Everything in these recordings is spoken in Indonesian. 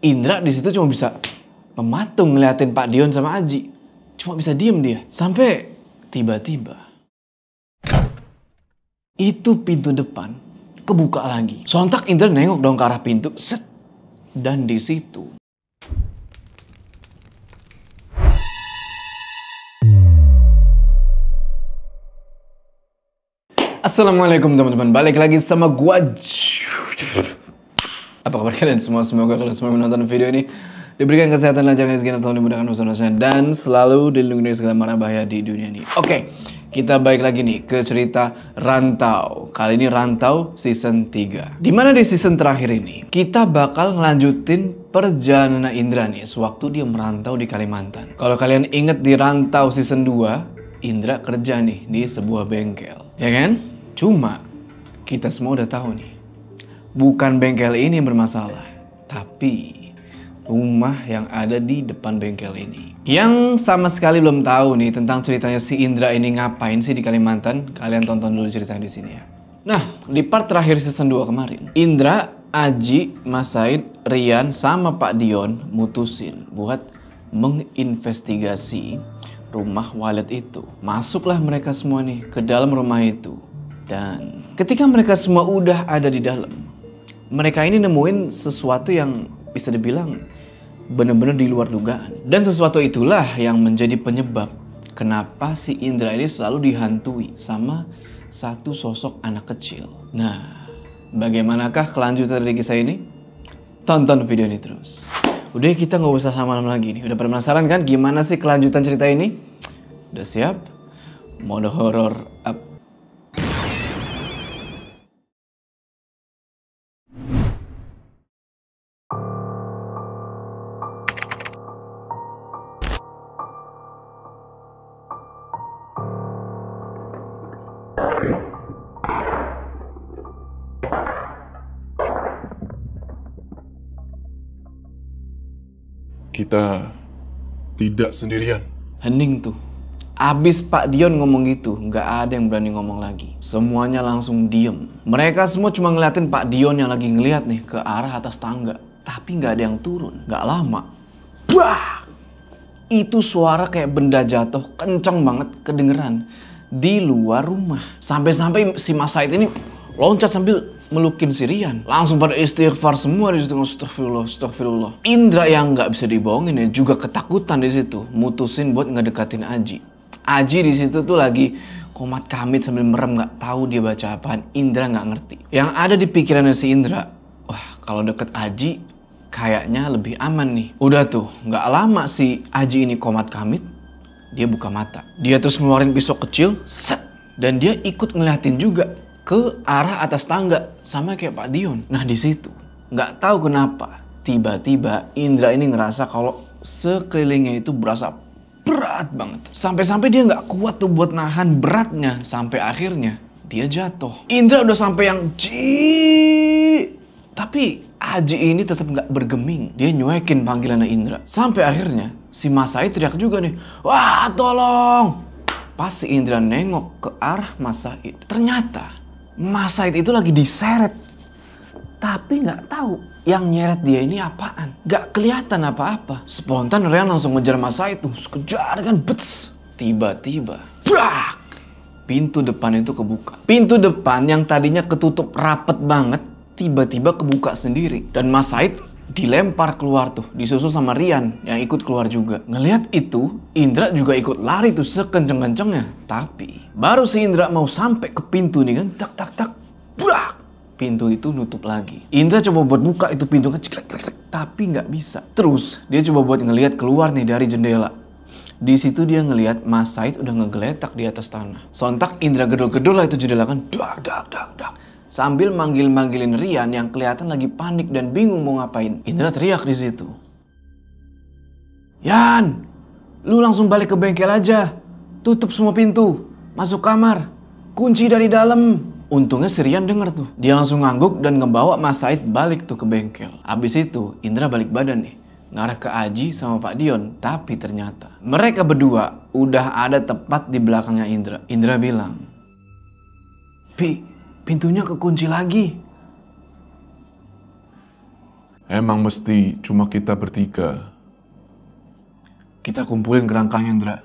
Indra di situ cuma bisa mematung ngeliatin Pak Dion sama Aji. Cuma bisa diem dia. Sampai tiba-tiba itu pintu depan kebuka lagi. Sontak Indra nengok dong ke arah pintu. Set. Dan di situ Assalamualaikum teman-teman, balik lagi sama gua. Apa kabar kalian semua? Semoga kalian semua menonton video ini diberikan kesehatan, lancar, rezeki, selalu dimudahkan urusan-urusannya, dan selalu dilindungi dari segala mara bahaya di dunia ini. Oke, kita balik lagi nih ke cerita Rantau. Kali ini Rantau season 3. Dimana di season terakhir ini kita bakal ngelanjutin perjalanan Indra nih sewaktu dia merantau di Kalimantan. Kalau kalian inget di Rantau season 2, Indra kerja nih di sebuah bengkel, ya kan? Cuma kita semua udah tahu nih, bukan bengkel ini yang bermasalah, tapi rumah yang ada di depan bengkel ini. Yang sama sekali belum tahu nih tentang ceritanya si Indra ini ngapain sih di Kalimantan, kalian tonton dulu ceritanya di sini ya. Nah, di part terakhir season 2 kemarin, Indra, Aji, Mas Said, Rian, sama Pak Dion mutusin buat menginvestigasi rumah walet itu. Masuklah mereka semua nih ke dalam rumah itu. Dan ketika mereka semua udah ada di dalam, mereka ini nemuin sesuatu yang bisa dibilang bener-bener di luar dugaan. Dan sesuatu itulah yang menjadi penyebab kenapa si Indra ini selalu dihantui sama satu sosok anak kecil. Nah, bagaimanakah kelanjutan dari kisah ini? Tonton video ini terus. Udah, kita nggak usah lama-lama lagi nih. Udah pada penasaran kan gimana sih kelanjutan cerita ini? Udah siap? Mode horor up. Kita tidak sendirian. Hening tuh. Abis Pak Dion ngomong gitu, nggak ada yang berani ngomong lagi. Semuanya langsung diem. Mereka semua cuma ngeliatin Pak Dion yang lagi ngeliat nih ke arah atas tangga. Tapi nggak ada yang turun. Nggak lama, bah! Itu suara kayak benda jatuh kenceng banget kedengeran di luar rumah. Sampai-sampai si Mas Said ini loncat sambil melukin si Rian. Langsung pada istighfar semua di situ. Astagfirullah, astagfirullah. Indra yang nggak bisa dibohongin ya juga ketakutan di situ. Mutusin buat ngedekatin Aji. Aji di situ tuh lagi komat kamit sambil merem, nggak tahu dia baca apaan. Indra nggak ngerti. Yang ada di pikirannya si Indra, wah kalau deket Aji kayaknya lebih aman nih. Udah tuh, nggak lama si Aji ini komat kamit, dia buka mata. Dia terus ngeluarin pisau kecil, set, dan dia ikut ngeliatin juga ke arah atas tangga sama kayak Pak Dion. Nah di situ nggak tahu kenapa tiba-tiba Indra ini ngerasa kalau sekelilingnya itu berasa berat banget. Sampai-sampai dia nggak kuat tuh buat nahan beratnya. Sampai akhirnya dia jatuh. Indra udah sampai yang tapi Aji ini tetap nggak bergeming. Dia nyuekin panggilannya Indra. Sampai akhirnya si Mas Said teriak juga nih, wah tolong. Pas si Indra nengok ke arah Mas Said, ternyata Mas Said itu lagi diseret. Tapi nggak tahu yang nyeret dia ini apaan. Nggak kelihatan apa-apa. Spontan Rian langsung ngejar Mas Said tuh. Kejar kan, bets. Tiba-tiba, brak! Pintu depan itu kebuka. Pintu depan yang tadinya ketutup rapet banget, tiba-tiba kebuka sendiri. Dan Mas Said dilempar keluar tuh, disusul sama Rian yang ikut keluar juga. Ngelihat itu, Indra juga ikut lari tuh sekenceng-kencengnya. Tapi baru si Indra mau sampai ke pintu nih kan, tak, brak! Pintu itu nutup lagi. Indra coba buat buka itu pintu kan, tapi nggak bisa. Terus dia coba buat ngelihat keluar nih dari jendela. Di situ dia ngelihat Mas Said udah ngegeletak di atas tanah. Sontak Indra gedor-gedor lah itu jendela kan, dak. Sambil manggil-manggilin Rian yang kelihatan lagi panik dan bingung mau ngapain. Indra teriak di situ, Yan, lu langsung balik ke bengkel aja. Tutup semua pintu, masuk kamar, kunci dari dalam. Untungnya si Rian denger tuh. Dia langsung ngangguk dan ngebawa Mas Said balik tuh ke bengkel. Abis itu Indra balik badan nih, ngarah ke Aji sama Pak Dion. Tapi ternyata mereka berdua udah ada tepat di belakangnya Indra. Indra bilang, pintunya kekunci lagi. Emang mesti cuma kita bertiga? Kita kumpulin kerangkanya, Indra.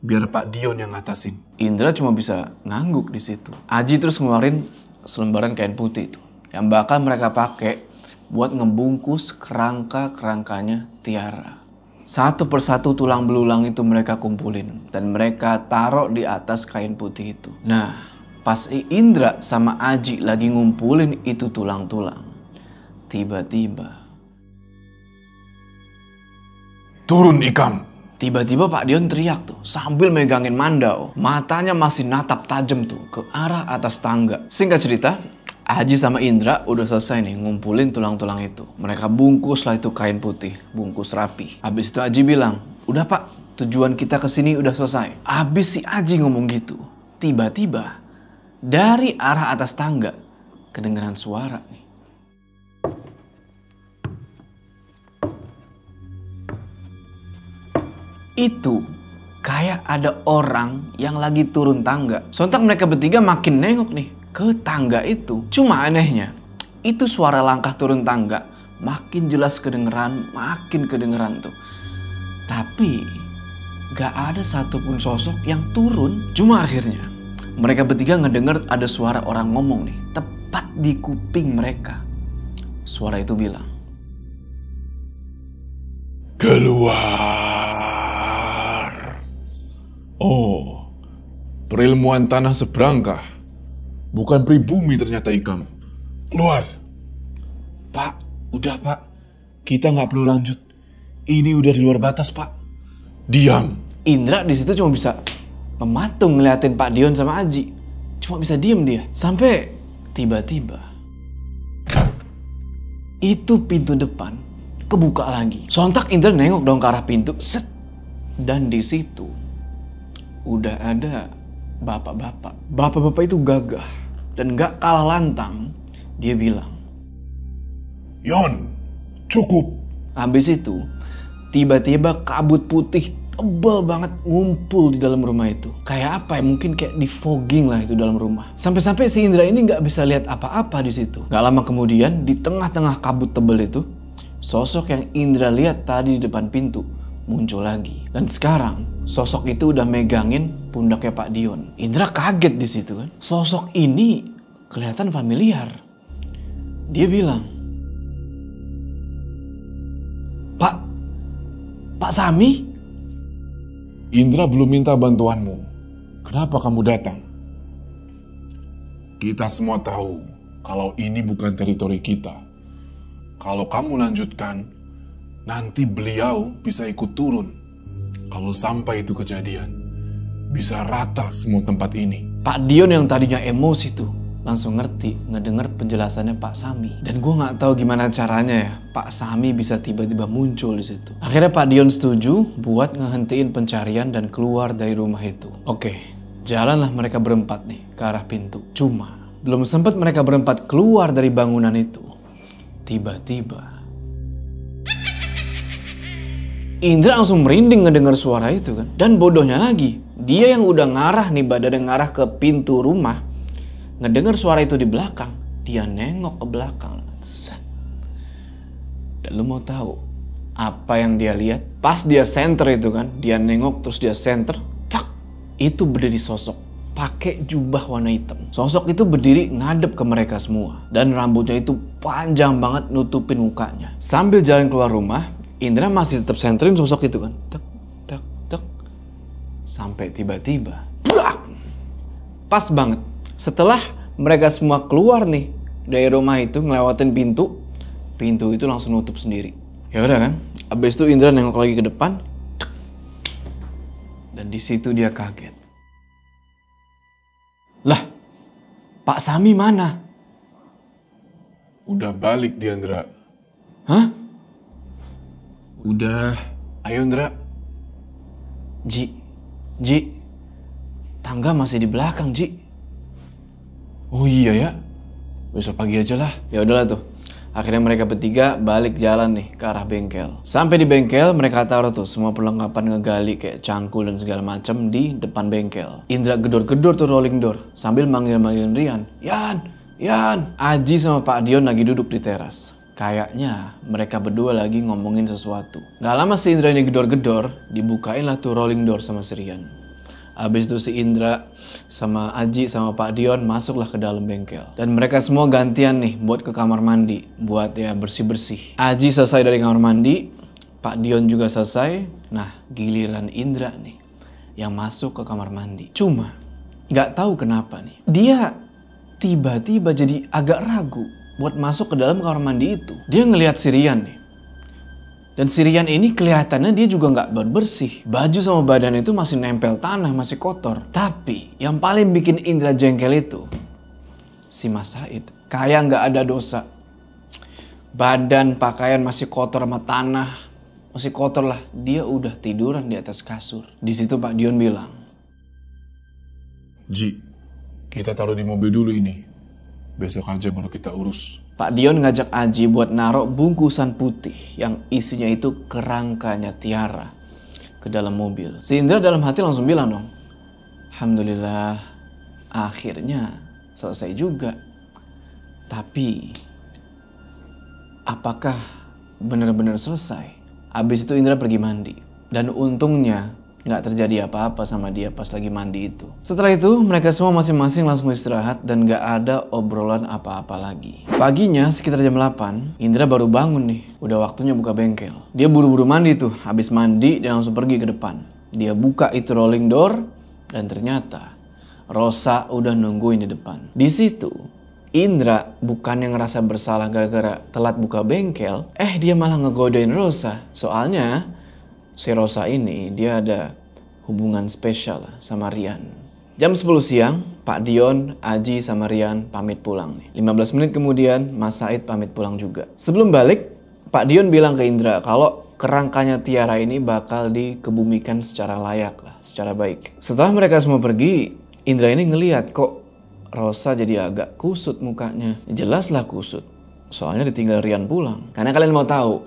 Biar Pak Dion yang ngatasin. Indra cuma bisa ngangguk di situ. Aji terus ngeluarin selembaran kain putih itu. Yang bakal mereka pakai buat ngebungkus kerangkanya Tiara. Satu persatu tulang belulang itu mereka kumpulin. Dan mereka taruh di atas kain putih itu. Nah, pas Indra sama Aji lagi ngumpulin itu tulang-tulang. Tiba-tiba. Turun Ikam! Tiba-tiba Pak Dion teriak tuh sambil megangin mandau. Matanya masih natap tajam tuh ke arah atas tangga. Singkat cerita, Aji sama Indra udah selesai nih ngumpulin tulang-tulang itu. Mereka bungkus lah itu kain putih, bungkus rapi. Habis itu Aji bilang, udah Pak, tujuan kita kesini udah selesai. Habis si Aji ngomong gitu, tiba-tiba dari arah atas tangga kedengeran suara nih. Itu kayak ada orang yang lagi turun tangga. Sontak mereka bertiga makin nengok nih ke tangga itu. Cuma anehnya, itu suara langkah turun tangga makin jelas kedengeran, makin kedengeran tuh. Tapi gak ada satupun sosok yang turun. Cuma akhirnya mereka bertiga ngedenger ada suara orang ngomong nih, tepat di kuping mereka. Suara itu bilang, Keluar! Oh, perilmuan tanah seberangkah. Bukan pribumi ternyata Ikam. Keluar! Pak, udah Pak. Kita nggak perlu lanjut. Ini udah di luar batas Pak. Diam! Indra di situ cuma bisa mematung ngeliatin Pak Dion sama Aji. Cuma bisa diem dia. Sampai tiba-tiba itu pintu depan kebuka lagi. Sontak Indra nengok dong ke arah pintu. Set. Dan di situ udah ada bapak-bapak. Bapak-bapak itu gagah dan gak kalah lantang. Dia bilang, Yon, cukup! habis itu tiba-tiba kabut putih tebal banget ngumpul di dalam rumah itu. Kayak apa ya? Mungkin kayak di fogging lah itu dalam rumah. Sampai-sampai si Indra ini gak bisa lihat apa-apa di situ. Gak lama kemudian di tengah-tengah kabut tebal itu, sosok yang Indra lihat tadi di depan pintu muncul lagi. Dan sekarang sosok itu udah megangin pundaknya Pak Dion. Indra kaget di situ kan. Sosok ini kelihatan familiar. Dia bilang, Pak Sami? Indra belum minta bantuanmu. Kenapa kamu datang? Kita semua tahu kalau ini bukan teritori kita. Kalau kamu lanjutkan, nanti beliau bisa ikut turun. Kalau sampai itu kejadian, bisa rata semua tempat ini. Pak Dion yang tadinya emosi tuh langsung ngerti ngedenger penjelasannya Pak Sami. Dan gue nggak tahu gimana caranya ya Pak Sami bisa tiba-tiba muncul di situ. Akhirnya Pak Dion setuju buat ngehentiin pencarian dan keluar dari rumah itu. Oke, jalanlah mereka berempat nih ke arah pintu. Cuma belum sempat mereka berempat keluar dari bangunan itu, tiba-tiba Indra langsung merinding ngedengar suara itu kan. Dan bodohnya lagi, dia yang udah ngarah nih badannya ngarah ke pintu rumah, ngedengar suara itu di belakang, dia nengok ke belakang. Set. Dan lu mau tahu apa yang dia lihat? Pas dia center itu kan, dia nengok terus dia center, cak, itu berdiri sosok pakai jubah warna hitam. Sosok itu berdiri ngadep ke mereka semua dan rambutnya itu panjang banget nutupin mukanya. Sambil jalan keluar rumah, Indra masih tetap senterin sosok itu kan. Tek, tek, tek. Sampai tiba-tiba, blak! Pas banget. Setelah mereka semua keluar nih dari rumah itu, ngelewatin pintu, pintu itu langsung nutup sendiri. Ya udah kan. Abis itu Indra nengok lagi ke depan. Dan di situ dia kaget. Lah, Pak Sami mana? Udah balik dia, Indra. Hah? Udah. Ayo Indra. Ji, tangga masih di belakang Ji. Oh iya ya, besok pagi aja lah. Ya udahlah tuh. Akhirnya mereka bertiga balik jalan nih ke arah bengkel. Sampai di bengkel mereka taruh tuh semua perlengkapan ngegali kayak cangkul dan segala macam di depan bengkel. Indra gedor-gedor tuh rolling door sambil manggil-manggilin Rian. Yan. Aji sama Pak Dion lagi duduk di teras. Kayaknya mereka berdua lagi ngomongin sesuatu. Gak lama si Indra ini gedor-gedor, dibukain lah tuh rolling door sama si Rian. Abis itu si Indra sama Aji sama Pak Dion masuklah ke dalam bengkel. Dan mereka semua gantian nih buat ke kamar mandi, buat ya bersih-bersih. Aji selesai dari kamar mandi, Pak Dion juga selesai. Nah, giliran Indra nih yang masuk ke kamar mandi. Cuma gak tahu kenapa nih, dia tiba-tiba jadi agak ragu buat masuk ke dalam kamar mandi itu. Dia ngelihat si Rian nih. Dan si Rian ini kelihatannya dia juga nggak bersih. Baju sama badan itu masih nempel tanah, masih kotor. Tapi yang paling bikin Indra jengkel itu si Mas Said. Kayak nggak ada dosa. Badan, pakaian masih kotor sama tanah. Masih kotor lah. Dia udah tiduran di atas kasur. Di situ Pak Dion bilang, Ji, kita taruh di mobil dulu ini. Besok aja baru kita urus. Pak Dion ngajak Aji buat narok bungkusan putih yang isinya itu kerangkanya Tiara ke dalam mobil. Si Indra dalam hati langsung bilang dong, alhamdulillah akhirnya selesai juga. Tapi apakah benar-benar selesai? Habis itu Indra pergi mandi. Dan untungnya nggak terjadi apa-apa sama dia pas lagi mandi itu. Setelah itu mereka semua masing-masing langsung istirahat dan nggak ada obrolan apa-apa lagi. Paginya sekitar jam 8, Indra baru bangun nih. Udah waktunya buka bengkel. Dia buru-buru mandi tuh. Habis mandi dia langsung pergi ke depan. Dia buka itu rolling door dan ternyata Rosa udah nungguin di depan. Di situ Indra bukannya ngerasa bersalah gara-gara telat buka bengkel, dia malah ngegodain Rosa. Soalnya si Rosa ini dia ada hubungan spesial sama Rian. Jam 10 siang, Pak Dion, Aji sama Rian pamit pulang nih. 15 menit kemudian, Mas Said pamit pulang juga. Sebelum balik, Pak Dion bilang ke Indra kalau kerangkanya Tiara ini bakal dikebumikan secara layak lah, secara baik. Setelah mereka semua pergi, Indra ini ngeliat kok Rosa jadi agak kusut mukanya. Jelaslah kusut, soalnya ditinggal Rian pulang. Karena kalian mau tahu,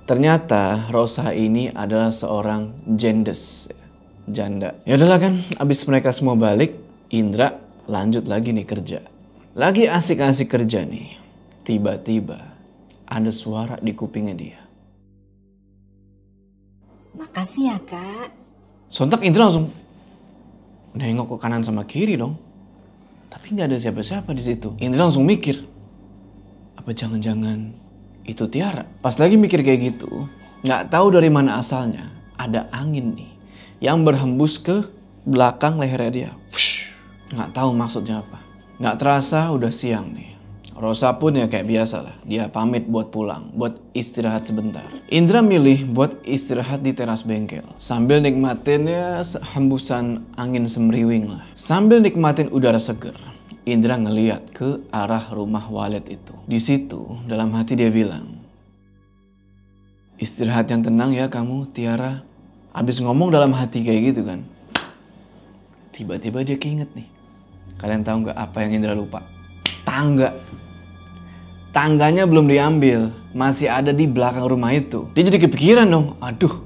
ternyata Rosa ini adalah seorang janda. Ya udahlah kan, abis mereka semua balik, Indra lanjut lagi nih kerja. Lagi asik-asik kerja nih. Tiba-tiba ada suara di kupingnya dia. Makasih ya, Kak. Sontak Indra langsung nengok ke kanan sama kiri dong. Tapi nggak ada siapa-siapa di situ. Indra langsung mikir, apa jangan-jangan itu Tiara? Pas lagi mikir kayak gitu, nggak tahu dari mana asalnya ada angin nih yang berhembus ke belakang lehernya dia. Nggak tahu maksudnya apa. Nggak terasa udah siang nih. Rosa pun ya kayak biasa lah, dia pamit buat pulang, buat istirahat sebentar. Indra milih buat istirahat di teras bengkel sambil nikmatin ya hembusan angin semriwing lah. Sambil nikmatin udara seger, Indra ngeliat ke arah rumah Walid itu. Di situ dalam hati dia bilang, istirahat yang tenang ya kamu Tiara. Abis ngomong dalam hati kayak gitu kan, tiba-tiba dia keinget nih. Kalian tahu nggak apa yang Indra lupa? Tangganya belum diambil, masih ada di belakang rumah itu. Dia jadi kepikiran dong, aduh,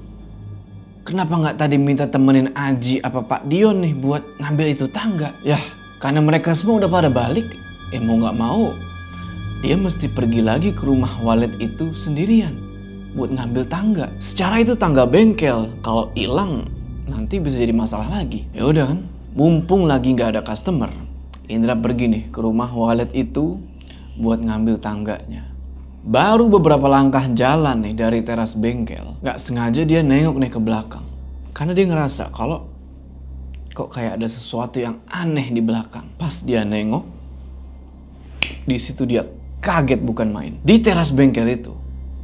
kenapa nggak tadi minta temenin Aji apa Pak Dion nih buat ngambil itu tangga? Yah, karena mereka semua udah pada balik, mau nggak mau, dia mesti pergi lagi ke rumah Walid itu sendirian buat ngambil tangga. Secara itu tangga bengkel, kalau hilang nanti bisa jadi masalah lagi. Ya udah kan, mumpung lagi nggak ada customer, Indra pergi nih ke rumah Walid itu buat ngambil tangganya. Baru beberapa langkah jalan nih dari teras bengkel, nggak sengaja dia nengok nih ke belakang. Karena dia ngerasa kalau kok kayak ada sesuatu yang aneh di belakang. Pas dia nengok, di situ dia kaget bukan main. Di teras bengkel itu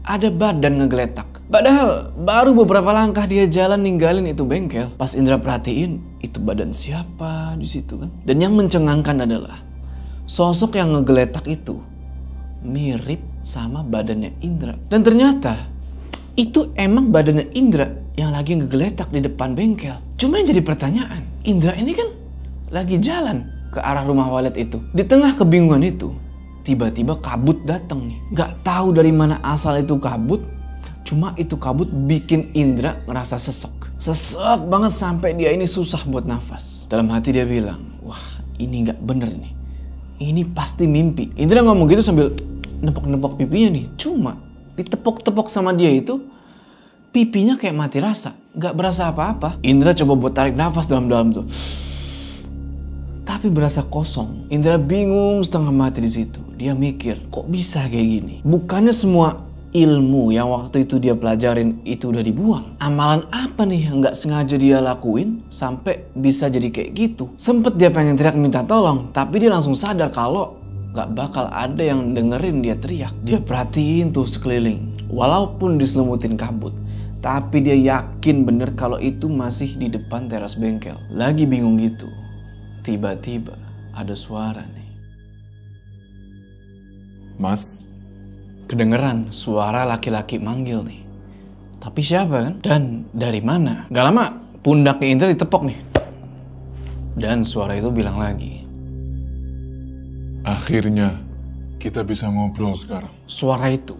ada badan ngegeletak. Padahal baru beberapa langkah dia jalan ninggalin itu bengkel. Pas Indra perhatiin, itu badan siapa di situ kan? Dan yang mencengangkan adalah sosok yang ngegeletak itu mirip sama badannya Indra. Dan ternyata itu emang badannya Indra yang lagi ngegeletak di depan bengkel. Cuma yang jadi pertanyaan, Indra ini kan lagi jalan ke arah rumah Walid itu. Di tengah kebingungan itu, tiba-tiba kabut datang nih. Gak tahu dari mana asal itu kabut. Cuma itu kabut bikin Indra ngerasa sesek. Sesek banget sampai dia ini susah buat nafas. Dalam hati dia bilang, wah ini gak bener nih. Ini pasti mimpi. Indra ngomong gitu sambil nepok-nepok pipinya nih. Cuma ditepok-tepok sama dia itu, pipinya kayak mati rasa. Gak berasa apa-apa. Indra coba buat tarik nafas dalam-dalam tuh. Tapi berasa kosong. Indra bingung setengah mati di situ. Dia mikir, kok bisa kayak gini? Bukannya semua ilmu yang waktu itu dia pelajarin itu udah dibuang. Amalan apa nih yang gak sengaja dia lakuin sampai bisa jadi kayak gitu? Sempet dia pengen teriak minta tolong, tapi dia langsung sadar kalau gak bakal ada yang dengerin dia teriak. Dia perhatiin tuh sekeliling. Walaupun diselumutin kabut, tapi dia yakin bener kalau itu masih di depan teras bengkel. Lagi bingung gitu, tiba-tiba ada suara nih. Mas, Kedengeran suara laki-laki manggil nih. Tapi siapa kan? Dan dari mana? Gak lama pundaknya Indra ditepok nih. Dan suara itu bilang lagi. akhirnya kita bisa ngobrol sekarang. Suara itu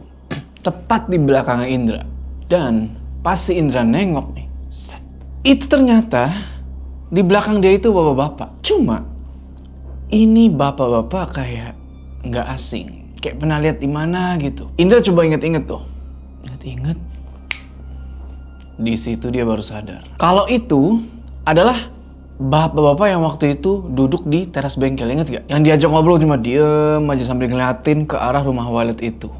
tepat di belakang Indra. Dan pas si Indra nengok nih, set, itu ternyata di belakang dia itu bapak-bapak. Cuma ini bapak-bapak kayak nggak asing. Kayak pernah lihat di mana gitu. Indra coba inget-inget tuh. Inget-inget. Di situ dia baru sadar. Kalau itu adalah bapak-bapak yang waktu itu duduk di teras bengkel. Ingat gak? Yang diajak ngobrol cuma diem aja sambil ngeliatin ke arah rumah Walid itu.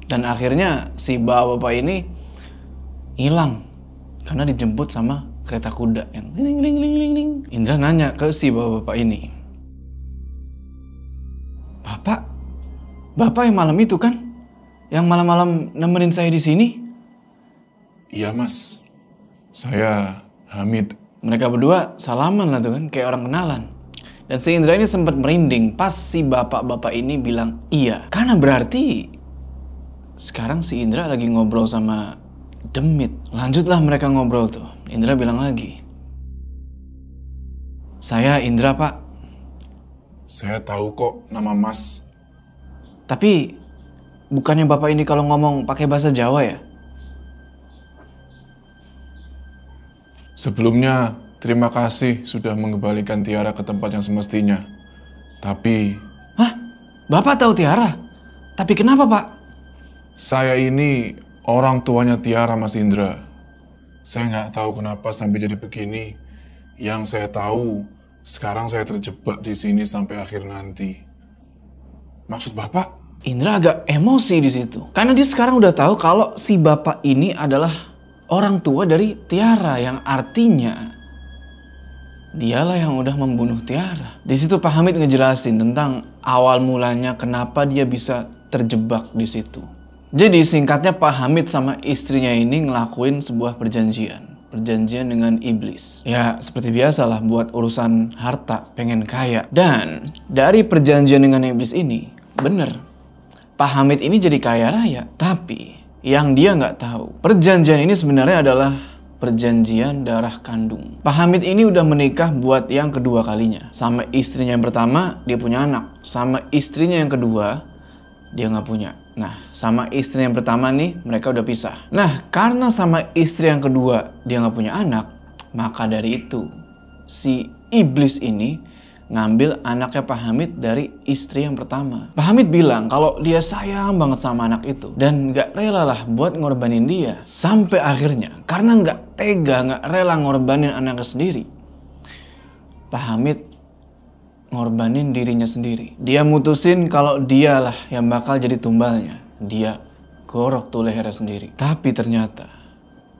Dan akhirnya si bapak-bapak ini hilang. Karena dijemput sama kereta kuda yang ling ling ling ling ling. Indra nanya ke si bapak-bapak ini. Bapak yang malam itu kan? Yang malam-malam nemenin saya di sini? Iya mas, saya Hamid. Mereka berdua salaman lah tuh kan, kayak orang kenalan. Dan si Indra ini sempat merinding pas si bapak-bapak ini bilang iya. Karena berarti sekarang si Indra lagi ngobrol sama Demit. Lanjutlah mereka ngobrol tuh. Indra bilang lagi. Saya Indra pak. Saya tahu kok nama mas. Tapi bukannya bapak ini kalau ngomong pakai bahasa Jawa ya? Sebelumnya, terima kasih sudah mengembalikan Tiara ke tempat yang semestinya. Tapi... Hah? Bapak tahu Tiara? Tapi kenapa pak? saya ini orang tuanya Tiara, Mas Indra. Saya nggak tahu kenapa sampai jadi begini. Yang saya tahu, sekarang saya terjebak di sini sampai akhir nanti. Maksud Bapak? Indra agak emosi di situ. Karena dia sekarang udah tahu kalau si bapak ini adalah orang tua dari Tiara, yang artinya dialah yang udah membunuh Tiara. Di situ Pak Hamid ngejelasin tentang awal mulanya kenapa dia bisa terjebak di situ. Jadi singkatnya Pak Hamid sama istrinya ini ngelakuin sebuah perjanjian dengan iblis. Ya seperti biasalah buat urusan harta, pengen kaya. Dan dari perjanjian dengan iblis ini, bener, Pak Hamid ini jadi kaya raya. Tapi yang dia nggak tahu, perjanjian ini sebenarnya adalah perjanjian darah kandung. Pak Hamid ini udah menikah buat yang kedua kalinya. Sama istrinya yang pertama, dia punya anak. Sama istrinya yang kedua, dia nggak punya. Nah, sama istri yang pertama nih, mereka udah pisah. Nah, karena sama istri yang kedua, dia nggak punya anak, maka dari itu, si iblis ini ngambil anaknya Pak Hamid dari istri yang pertama. Pak Hamid bilang kalau dia sayang banget sama anak itu dan nggak rela lah buat ngorbanin dia. Sampai akhirnya, karena nggak tega, nggak rela ngorbanin anaknya sendiri, Pak Hamid ngorbanin dirinya sendiri. Dia mutusin kalau dialah yang bakal jadi tumbalnya. Dia gorok tuh lehernya sendiri. Tapi ternyata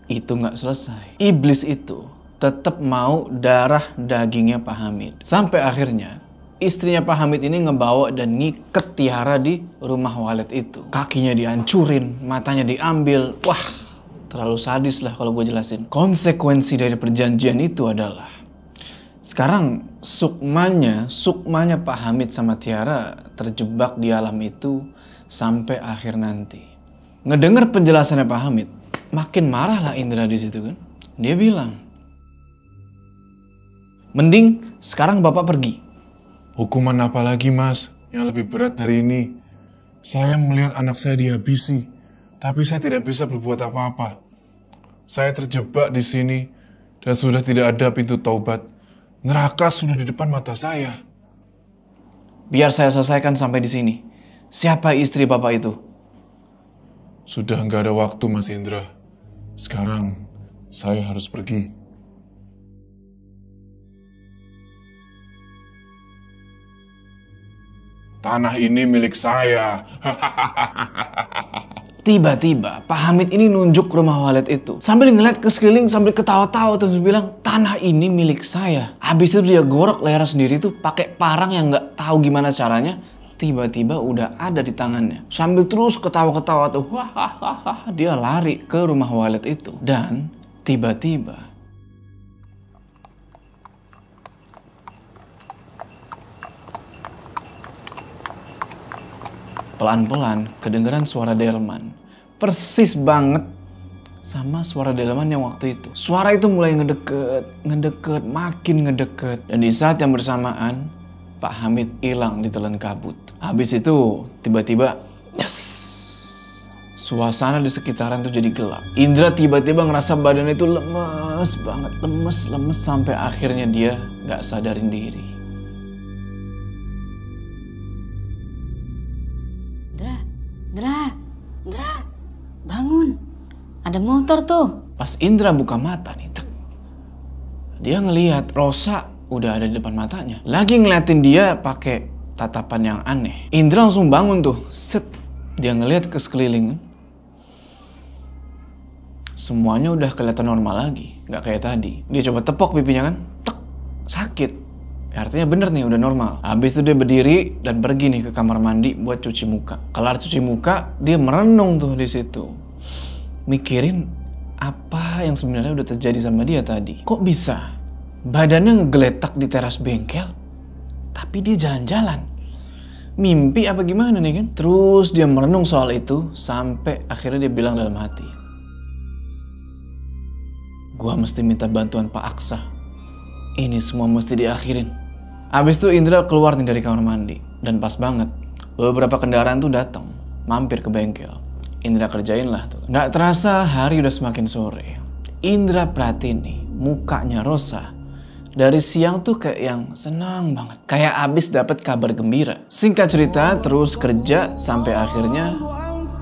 itu nggak selesai. Iblis itu tetap mau darah dagingnya Pak Hamid. Sampai akhirnya istrinya Pak Hamid ini ngebawa dan ngiket Tiara di rumah Walid itu. Kakinya dihancurin, matanya diambil. Wah, terlalu sadis lah kalau gue jelasin. Konsekuensi dari perjanjian itu adalah sekarang sukmanya Pak Hamid sama Tiara terjebak di alam itu sampai akhir nanti. Ngedenger penjelasannya Pak Hamid, makin marah lah Indra di situ kan. Dia bilang, mending sekarang Bapak pergi. Hukuman apa lagi mas yang lebih berat dari ini? Saya melihat anak saya dihabisi, tapi saya tidak bisa berbuat apa-apa. Saya terjebak di sini dan sudah tidak ada pintu taubat. Neraka sudah di depan mata saya. Biar saya selesaikan sampai di sini. Siapa istri bapak itu? Sudah nggak ada waktu, Mas Indra. Sekarang saya harus pergi. Tanah ini milik saya. Tiba-tiba Pak Hamid ini nunjuk ke rumah Walid itu. Sambil ngeliat ke sekeliling sambil ketawa-tawa terus bilang, tanah ini milik saya. Habis itu dia gorok leher sendiri tuh pakai parang yang nggak tahu gimana caranya. Tiba-tiba udah ada di tangannya. Sambil terus ketawa-ketawa tuh, hahaha, dia lari ke rumah Walid itu. Dan tiba-tiba pelan-pelan kedengeran suara delman. Persis banget sama suara delman yang waktu itu. Suara itu mulai ngedeket, makin ngedeket. Dan di saat yang bersamaan, Pak Hamid hilang di telan kabut. Habis itu tiba-tiba, yes, suasana di sekitaran tuh jadi gelap. Indra tiba-tiba ngerasa badan itu lemes banget, lemes sampai akhirnya dia nggak sadarin diri. Indra, bangun. Ada motor tuh. Pas Indra buka mata nih, dia ngelihat Rosa udah ada di depan matanya. Lagi ngeliatin dia pakai tatapan yang aneh. Indra langsung bangun tuh, set. Dia ngeliat ke sekeliling. Semuanya udah kelihatan normal lagi, nggak kayak tadi. Dia coba tepok pipinya kan, tek, sakit. Artinya bener nih, udah normal. Habis itu dia berdiri dan pergi nih ke kamar mandi buat cuci muka. Kelar cuci muka, dia merenung tuh di situ. Mikirin apa yang sebenarnya udah terjadi sama dia tadi. Kok bisa badannya ngegeletak di teras bengkel, tapi dia jalan-jalan? Mimpi apa gimana nih kan? Terus dia merenung soal itu sampai akhirnya dia bilang dalam hati, gua mesti minta bantuan Pak Aksa. Ini semua mesti diakhirin. Habis itu Indra keluar nih dari kamar mandi. Dan pas banget, beberapa kendaraan tuh datang, mampir ke bengkel. Indra kerjain lah tuh. Nggak terasa hari udah semakin sore. Indra perhatiin nih, mukanya Rosa dari siang tuh kayak yang senang banget. Kayak abis dapet kabar gembira. Singkat cerita, terus kerja sampai akhirnya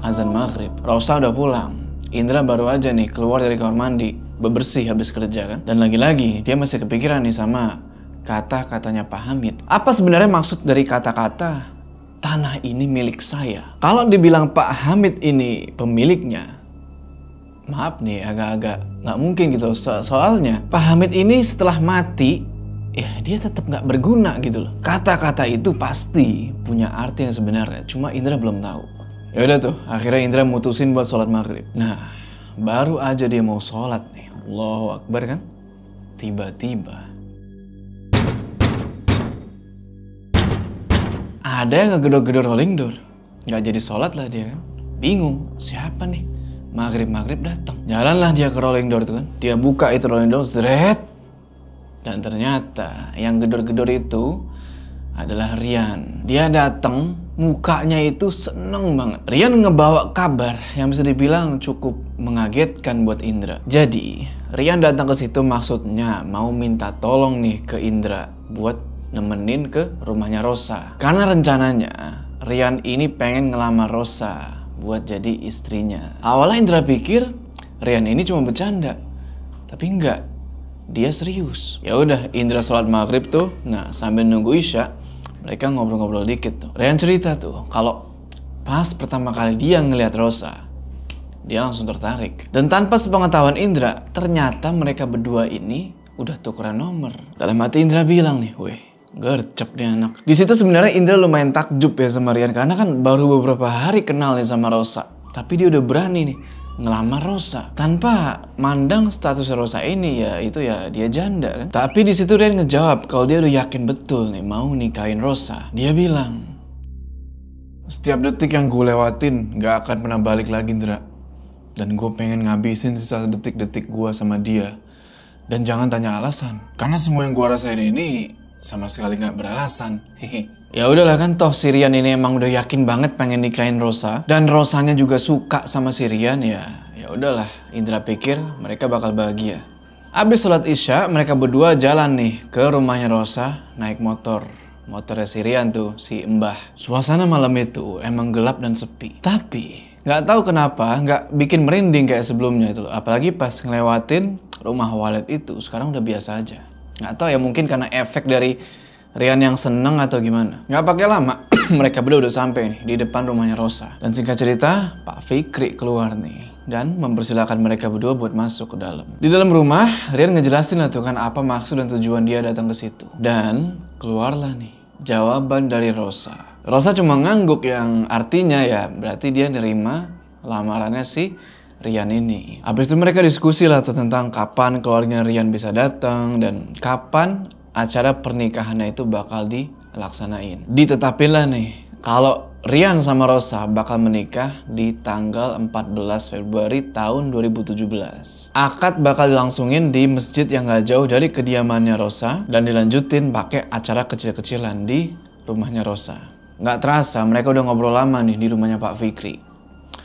azan maghrib. Rosa udah pulang. Indra baru aja nih keluar dari kamar mandi, bebersih habis kerja kan. Dan lagi-lagi dia masih kepikiran nih sama kata-katanya Pak Hamid. Apa sebenarnya maksud dari kata-kata tanah ini milik saya? Kalau dibilang Pak Hamid ini pemiliknya, maaf nih, agak-agak nggak mungkin gitu. Soalnya Pak Hamid ini setelah mati, ya dia tetap nggak berguna gitu loh. Kata-kata itu pasti punya arti yang sebenarnya, cuma Indra belum tahu. Ya udah tuh, akhirnya Indra mutusin buat sholat maghrib. Nah, baru aja dia mau sholat nih, Allahu Akbar kan? Tiba-tiba ada yang ngegedor-gedor rolling door. Nggak jadi sholat lah dia kan. Bingung, siapa nih? Maghrib datang. Jalanlah dia ke rolling door tuh kan. Dia buka itu rolling door, zret. Dan ternyata yang gedor-gedor itu adalah Rian. Dia datang, mukanya itu seneng banget. Rian ngebawa kabar yang bisa dibilang cukup mengagetkan buat Indra. Jadi, Rian datang ke situ maksudnya mau minta tolong nih ke Indra buat nemenin ke rumahnya Rosa. Karena rencananya Rian ini pengen ngelamar Rosa buat jadi istrinya. Awalnya Indra pikir Rian ini cuma bercanda, tapi enggak, dia serius. Ya udah, Indra sholat maghrib tuh. Nah, sambil nunggu Isya, mereka ngobrol-ngobrol dikit tuh. Rian cerita tuh kalau pas pertama kali dia ngelihat Rosa, dia langsung tertarik. Dan tanpa sepengetahuan Indra, ternyata mereka berdua ini udah tukeran nomor. Dalam hati Indra bilang nih, weh, gercep nih anak. Di situ sebenarnya Indra lumayan takjub ya sama Rian, karena kan baru beberapa hari kenal nih sama Rosa. Tapi dia udah berani nih ngelamar Rosa tanpa mandang status Rosa ini ya itu ya dia janda kan. Tapi di situ Rian ngejawab kalau dia udah yakin betul nih mau nikahin Rosa. Dia bilang, setiap detik yang gue lewatin gak akan pernah balik lagi, Indra. Dan gue pengen ngabisin sisa detik-detik gue sama dia. Dan jangan tanya alasan, karena semua yang gue rasain ini sama sekali nggak beralasan. Ya udahlah kan, toh si Rian ini emang udah yakin banget pengen nikahin Rosa dan Rosanya juga suka sama si Rian, ya udahlah. Indra pikir mereka bakal bahagia. Abis sholat Isya, mereka berdua jalan nih ke rumahnya Rosa naik motor. motornya si Rian tuh, si Mbah. Suasana malam itu emang gelap dan sepi. Tapi nggak tahu kenapa nggak bikin merinding kayak sebelumnya itu loh. Apalagi pas ngelewatin rumah Walid itu, sekarang udah biasa aja. Nggak tahu ya, mungkin karena efek dari Rian yang seneng atau gimana. Nggak pakai lama, mereka berdua udah sampai nih di depan rumahnya Rosa. Dan singkat cerita, Pak Fikri keluar nih dan mempersilahkan mereka berdua buat masuk ke dalam. Di dalam rumah, Rian ngejelasin lah tuh kan apa maksud dan tujuan dia datang ke situ. Dan keluarlah nih jawaban dari Rosa. Rosa cuma ngangguk yang artinya ya berarti dia nerima lamarannya si Rian ini. Habis itu mereka diskusi lah tuh tentang kapan keluarga Rian bisa datang dan kapan acara pernikahannya itu bakal dilaksanain. Ditetapin lah nih kalau Rian sama Rosa bakal menikah di tanggal 14 Februari tahun 2017. Akad bakal dilangsungin di masjid yang gak jauh dari kediamannya Rosa dan dilanjutin pakai acara kecil-kecilan di rumahnya Rosa. Nggak terasa mereka udah ngobrol lama nih di rumahnya Pak Fikri.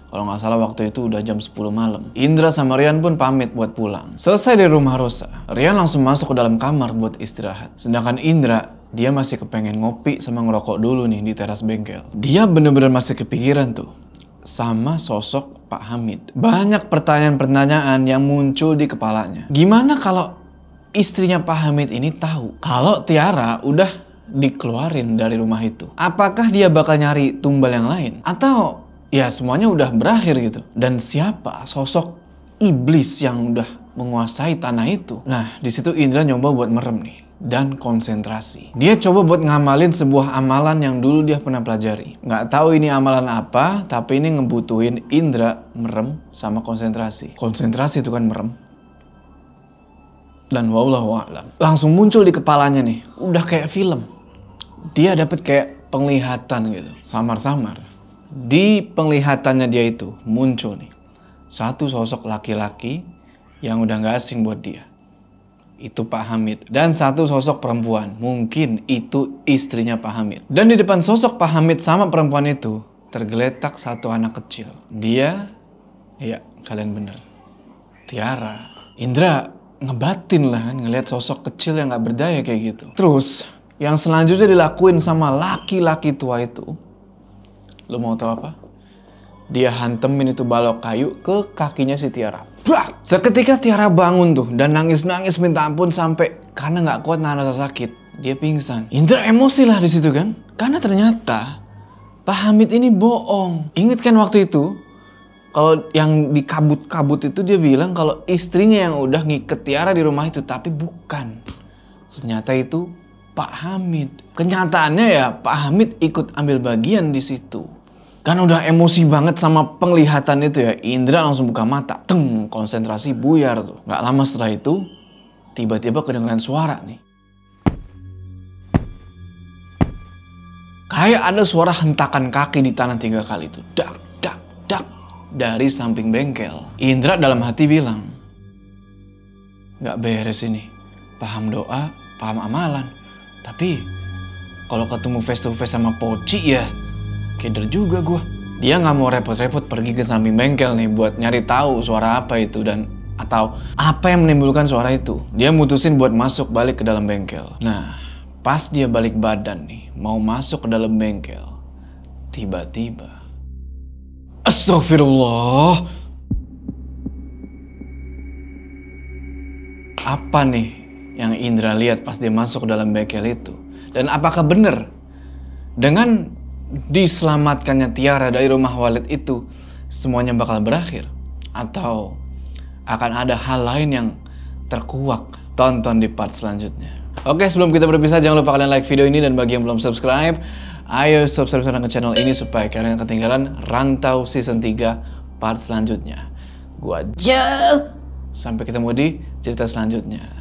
Kalau nggak salah waktu itu udah jam 10 malam. Indra sama Rian pun pamit buat pulang. Selesai dari rumah Rosa, Rian langsung masuk ke dalam kamar buat istirahat. Sedangkan Indra, dia masih kepengen ngopi sama ngerokok dulu nih di teras bengkel. Dia bener-bener masih kepikiran tuh sama sosok Pak Hamid. Banyak pertanyaan-pertanyaan yang muncul di kepalanya. Gimana kalau istrinya Pak Hamid ini tahu kalau Tiara udah dikeluarin dari rumah itu? Apakah dia bakal nyari tumbal yang lain? Atau ya semuanya udah berakhir gitu. Dan siapa sosok iblis yang udah menguasai tanah itu? Nah, di situ Indra nyoba buat merem nih dan konsentrasi. Dia coba buat ngamalin sebuah amalan yang dulu dia pernah pelajari. Nggak tahu ini amalan apa, tapi ini ngebutuhin Indra merem sama konsentrasi. Konsentrasi itu kan merem. Dan wallahu a'lam. Langsung muncul di kepalanya nih, udah kayak film. Dia dapet kayak penglihatan gitu, samar-samar. Di penglihatannya dia itu muncul nih satu sosok laki-laki yang udah gak asing buat dia. Itu Pak Hamid. Dan satu sosok perempuan, mungkin itu istrinya Pak Hamid. Dan di depan sosok Pak Hamid sama perempuan itu tergeletak satu anak kecil. Dia, ya kalian bener, Tiara. Indra ngebatin lah kan ngelihat sosok kecil yang gak berdaya kayak gitu. Terus yang selanjutnya dilakuin sama laki-laki tua itu, lo mau tahu apa? Dia hantemin itu balok kayu ke kakinya si Tiara. Brak! Seketika Tiara bangun tuh dan nangis-nangis minta ampun sampai karena nggak kuat nahan rasa sakit, dia pingsan. Indra emosi lah di situ kan, karena ternyata Pak Hamid ini bohong. Ingat kan waktu itu, kalau yang dikabut-kabut itu dia bilang kalau istrinya yang udah ngiket Tiara di rumah itu, tapi bukan. Ternyata itu Pak Hamid. Kenyataannya ya Pak Hamid ikut ambil bagian di situ. Kan udah emosi banget sama penglihatan itu ya, Indra langsung buka mata. Teng, konsentrasi buyar tuh. Gak lama setelah itu, tiba-tiba kedengeran suara nih. Kayak ada suara hentakan kaki di tanah 3 kali itu. Dak, dak, dak. Dari samping bengkel. Indra dalam hati bilang, gak beres ini. Paham doa, paham amalan. Tapi kalau ketemu face to face sama Poci ya keder juga gue. Dia nggak mau repot-repot pergi ke samping bengkel nih buat nyari tahu suara apa itu dan atau apa yang menimbulkan suara itu. Dia mutusin buat masuk balik ke dalam bengkel. Nah, pas dia balik badan nih mau masuk ke dalam bengkel, tiba-tiba astagfirullah. Apa nih yang Indra lihat pas dia masuk ke dalam bengkel itu? Dan apakah benar dengan diselamatkannya Tiara dari rumah Walid itu semuanya bakal berakhir? Atau akan ada hal lain yang terkuak? Tonton di part selanjutnya. Oke, sebelum kita berpisah jangan lupa kalian like video ini, dan bagi yang belum subscribe, ayo subscribe sekarang ke channel ini supaya kalian ketinggalan Rantau Season 3 part selanjutnya. Gua jauh. Sampai ketemu di cerita selanjutnya.